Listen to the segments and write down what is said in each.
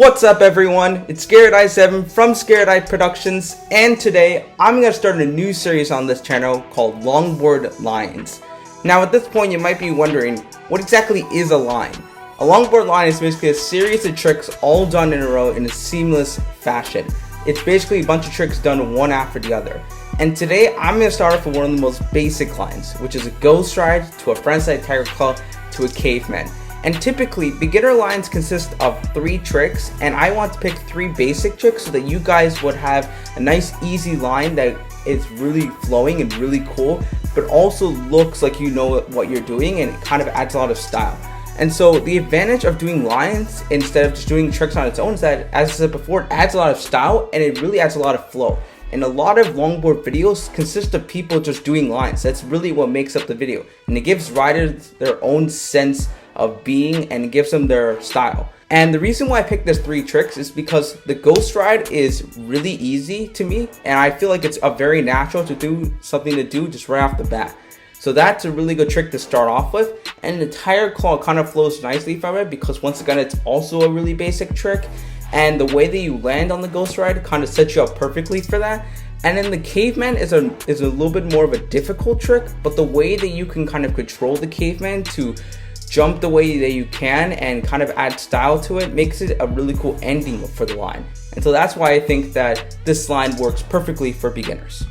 What's up everyone, it's Skaterdye 7 from Skaterdye Productions, and today I'm going to start a new series on this channel called Longboard Lines. Now at this point you might be wondering, what exactly is a line? A longboard line is basically a series of tricks all done in a row in a seamless fashion. It's basically a bunch of tricks done one after the other. And today I'm going to start off with one of the most basic lines, which is a GHOSTRIDE to a frontside tiger claw to a caveman. And typically, beginner lines consist of 3 tricks, and I want to pick 3 basic tricks so that you guys would have a nice easy line that is really flowing and really cool, but also looks like you know what you're doing and it kind of adds a lot of style. And so the advantage of doing lines instead of just doing tricks on its own is that, as I said before, it adds a lot of style and it really adds a lot of flow. And a lot of longboard videos consist of people just doing lines. That's really what makes up the video. And it gives riders their own sense of being and gives them their style. And the reason why I picked these 3 tricks is because the GHOSTRIDE is really easy to me, and I feel like it's a very natural to do something to do just right off the bat. So that's a really good trick to start off with, and the tiger claw kind of flows nicely from it because once again it's also a really basic trick, and the way that you land on the GHOSTRIDE kind of sets you up perfectly for that. And then the caveman is a little bit more of a difficult trick, but the way that you can kind of control the caveman to jump the way that you can and kind of add style to it makes it a really cool ending for the line. And so that's why I think that this line works perfectly for beginners.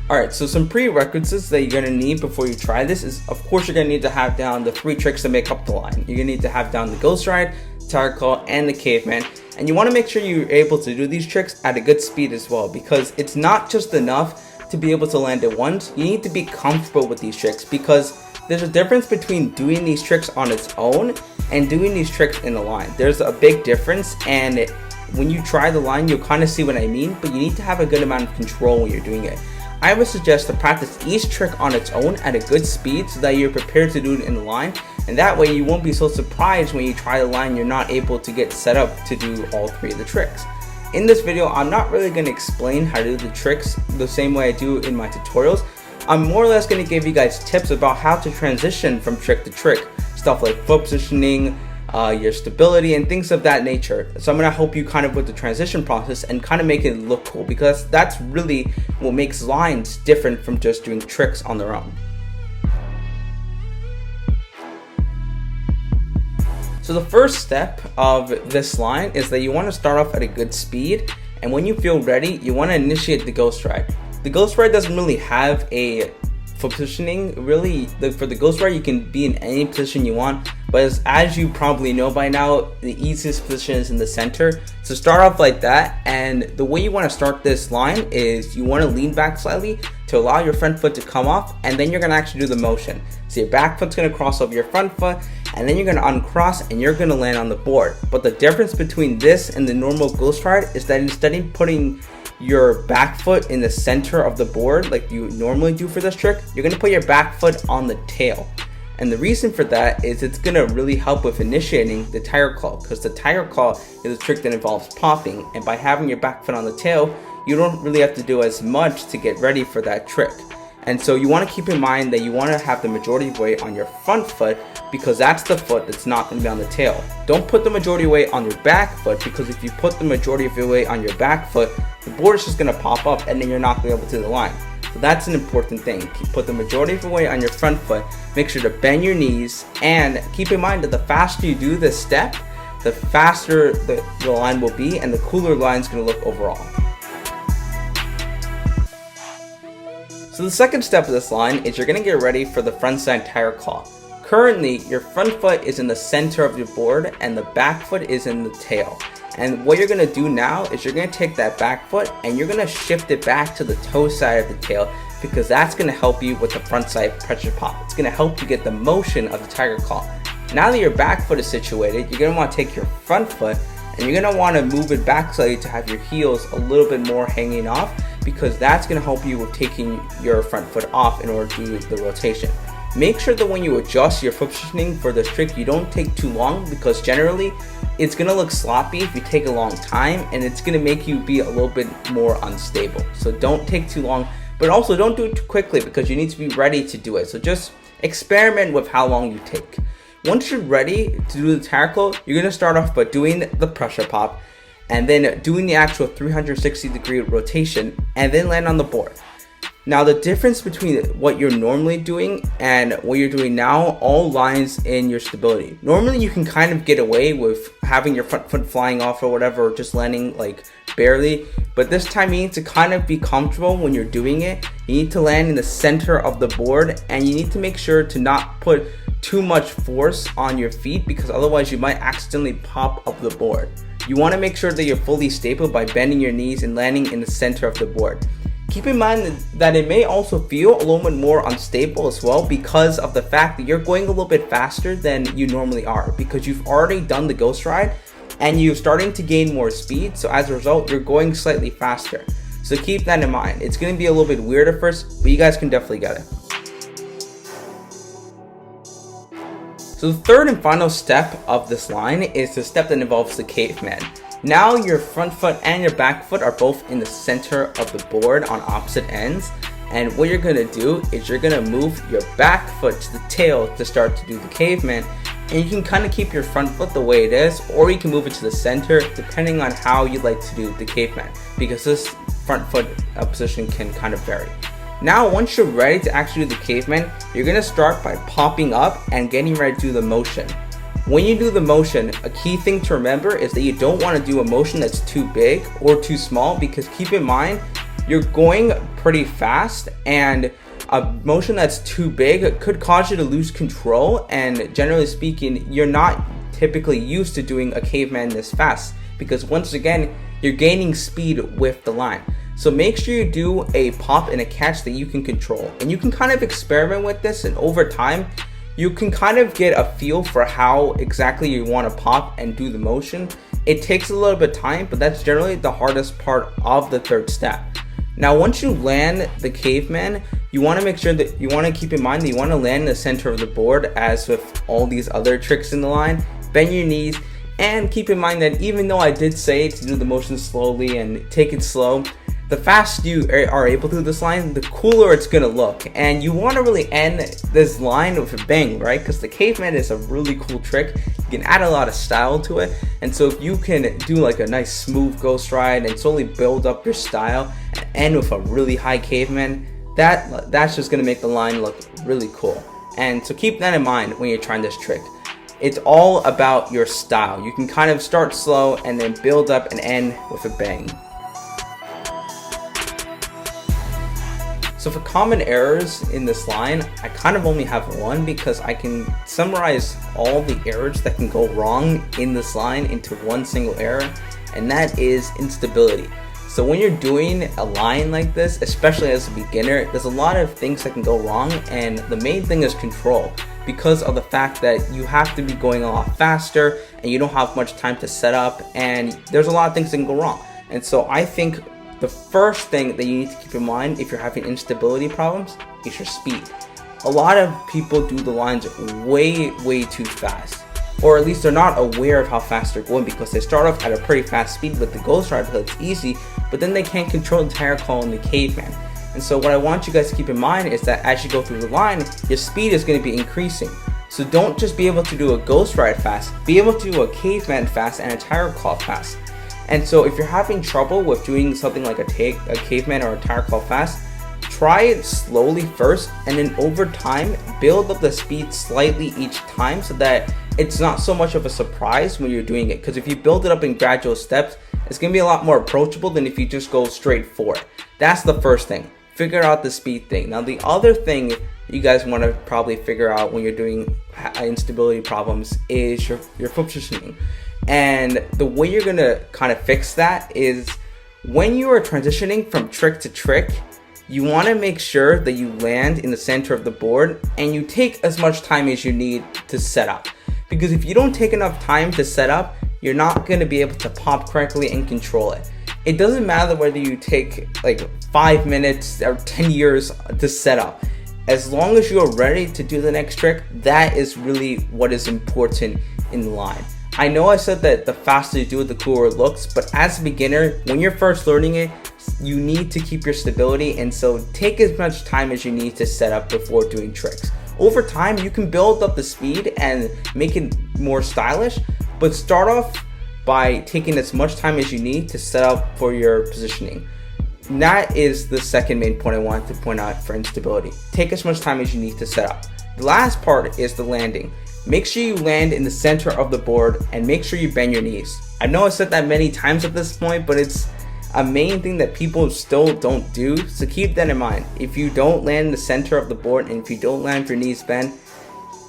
Alright, so some prerequisites that you're going to need before you try this is, of course, you're going to need to have down the 3 tricks that make up the line. You're going to need to have down the GHOSTRIDE, tiger claw, and the caveman. And you want to make sure you're able to do these tricks at a good speed as well, because it's not just enough to be able to land it once. You need to be comfortable with these tricks, because there's a difference between doing these tricks on its own and doing these tricks in the line. There's a big difference, and when you try the line you'll kind of see what I mean, but you need to have a good amount of control when you're doing it. I would suggest to practice each trick on its own at a good speed so that you're prepared to do it in the line, and that way you won't be so surprised when you try the line you're not able to get set up to do all 3 of the tricks. In this video, I'm not really going to explain how to do the tricks the same way I do in my tutorials. I'm more or less going to give you guys tips about how to transition from trick to trick. Stuff like foot positioning, your stability, and things of that nature. So I'm going to help you kind of with the transition process and kind of make it look cool, because that's really what makes lines different from just doing tricks on their own. So the first step of this line is that you want to start off at a good speed, and when you feel ready, you want to initiate the GHOSTRIDE. The GHOSTRIDE doesn't really have a positioning. Really, for the GHOSTRIDE you can be in any position you want, but as you probably know by now, the easiest position is in the center. So start off like that, and the way you want to start this line is you want to lean back slightly to allow your front foot to come off, and then you're going to actually do the motion. So your back foot's going to cross over your front foot, and then you're going to uncross and you're going to land on the board. But the difference between this and the normal GHOSTRIDE is that instead of putting your back foot in the center of the board like you normally do for this trick, you're going to put your back foot on the tail. And the reason for that is it's going to really help with initiating the tiger claw, because the tiger claw is a trick that involves popping, and by having your back foot on the tail, you don't really have to do as much to get ready for that trick. And so you want to keep in mind that you want to have the majority of weight on your front foot, because that's the foot that's not going to be on the tail. Don't put the majority weight on your back foot, because if you put the majority of your weight on your back foot, the board is just going to pop up and then you're not going to be able to do the line. So that's an important thing. Put the majority of your weight on your front foot, make sure to bend your knees, and keep in mind that the faster you do this step, the faster the line will be and the cooler the line is going to look overall. So the second step of this line is you're going to get ready for the frontside tiger claw. Currently, your front foot is in the center of your board and the back foot is in the tail. And what you're going to do now is you're going to take that back foot and you're going to shift it back to the toe side of the tail, because that's going to help you with the front side pressure pop. It's going to help you get the motion of the tiger claw. Now that your back foot is situated, you're going to want to take your front foot and you're going to want to move it back slightly to have your heels a little bit more hanging off, because that's going to help you with taking your front foot off in order to do the rotation. Make sure that when you adjust your foot positioning for this trick, you don't take too long, because generally it's going to look sloppy if you take a long time, and it's going to make you be a little bit more unstable. So don't take too long, but also don't do it too quickly, because you need to be ready to do it. So just experiment with how long you take. Once you're ready to do the tackle, you're gonna start off by doing the pressure pop, and then doing the actual 360-degree rotation, and then land on the board. Now the difference between what you're normally doing and what you're doing now all lies in your stability. Normally you can kind of get away with having your front foot flying off or whatever, or just landing like barely, but this time you need to kind of be comfortable when you're doing it. You need to land in the center of the board, and you need to make sure to not put too much force on your feet, because otherwise you might accidentally pop up the board. You want to make sure that you're fully stable by bending your knees and landing in the center of the board. Keep in mind that it may also feel a little bit more unstable as well, because of the fact that you're going a little bit faster than you normally are, because you've already done the ghost ride and you're starting to gain more speed. So as a result, you're going slightly faster. So keep that in mind. It's going to be a little bit weird at first, but you guys can definitely get it. So the third and final step of this line is the step that involves the caveman. Now your front foot and your back foot are both in the center of the board on opposite ends, and what you're going to do is you're going to move your back foot to the tail to start to do the caveman, and you can kind of keep your front foot the way it is, or you can move it to the center depending on how you like to do the caveman, because this front foot position can kind of vary. Now once you're ready to actually do the caveman, you're going to start by popping up and getting ready to do the motion. When you do the motion, a key thing to remember is that you don't want to do a motion that's too big or too small, because keep in mind, you're going pretty fast, and a motion that's too big could cause you to lose control, and generally speaking, you're not typically used to doing a caveman this fast, because once again, you're gaining speed with the line. So make sure you do a pop and a catch that you can control, and you can kind of experiment with this, and over time, you can kind of get a feel for how exactly you want to pop and do the motion. It takes a little bit of time, but that's generally the hardest part of the third step. Now once you land the caveman, you want to make sure that you want to keep in mind that you want to land in the center of the board, as with all these other tricks in the line. Bend your knees, and keep in mind that even though I did say to do the motion slowly and take it slow, the faster you are able to do this line, the cooler it's gonna look. And you want to really end this line with a bang, right? Because the caveman is a really cool trick. You can add a lot of style to it, and so if you can do like a nice smooth ghost ride and slowly build up your style and end with a really high caveman, that's just gonna make the line look really cool. And so keep that in mind when you're trying this trick. It's all about your style. You can kind of start slow and then build up and end with a bang. So for common errors in this line, I kind of only have one, because I can summarize all the errors that can go wrong in this line into one single error, and that is instability. So when you're doing a line like this, especially as a beginner, there's a lot of things that can go wrong, and the main thing is control, because of the fact that you have to be going a lot faster and you don't have much time to set up, and there's a lot of things that can go wrong. And so I think the first thing that you need to keep in mind if you're having instability problems is your speed. A lot of people do the lines way too fast, or at least they're not aware of how fast they're going, because they start off at a pretty fast speed with the ghost ride because it's easy, but then they can't control the tire call and the caveman. And so what I want you guys to keep in mind is that as you go through the line, your speed is going to be increasing. So don't just be able to do a ghost ride fast, be able to do a caveman fast and a tire call fast. And so if you're having trouble with doing something like a caveman or a tire call fast, try it slowly first, and then over time build up the speed slightly each time, so that it's not so much of a surprise when you're doing it. Because if you build it up in gradual steps, it's going to be a lot more approachable than if you just go straight for it. That's the first thing. Figure out the speed thing. Now the other thing you guys want to probably figure out when you're doing instability problems is your foot positioning. And the way you're going to kind of fix that is when you are transitioning from trick to trick, you want to make sure that you land in the center of the board and you take as much time as you need to set up. Because if you don't take enough time to set up, you're not going to be able to pop correctly and control it. It doesn't matter whether you take like 5 minutes or 10 years to set up. As long as you're ready to do the next trick, that is really what is important in the line. I know I said that the faster you do it, the cooler it looks, but as a beginner, when you're first learning it, you need to keep your stability, and so take as much time as you need to set up before doing tricks. Over time, you can build up the speed and make it more stylish, but start off by taking as much time as you need to set up for your positioning. And that is the second main point I wanted to point out for instability. Take as much time as you need to set up. The last part is the landing. Make sure you land in the center of the board and make sure you bend your knees. I know I said that many times at this point, but it's a main thing that people still don't do, so keep that in mind. If you don't land in the center of the board and if you don't land with your knees bent,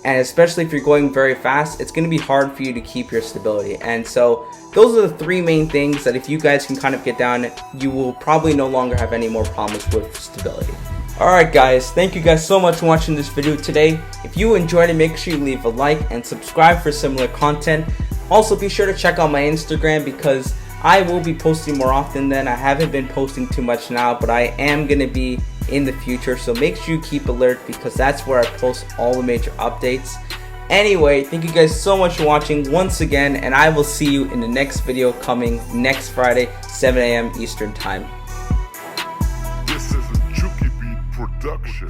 and especially if you're going very fast, it's going to be hard for you to keep your stability. And so those are the three main things that if you guys can kind of get down, you will probably no longer have any more problems with stability. Alright guys, thank you guys so much for watching this video today. If you enjoyed it, make sure you leave a like and subscribe for similar content. Also be sure to check out my Instagram because I will be posting more often then. I haven't been posting too much now, but I am going to be in the future, so make sure you keep alert because that's where I post all the major updates. Anyway, thank you guys so much for watching once again, and I will see you in the next video coming next Friday, 7 a.m. Eastern Time. This is a Juki Beat production.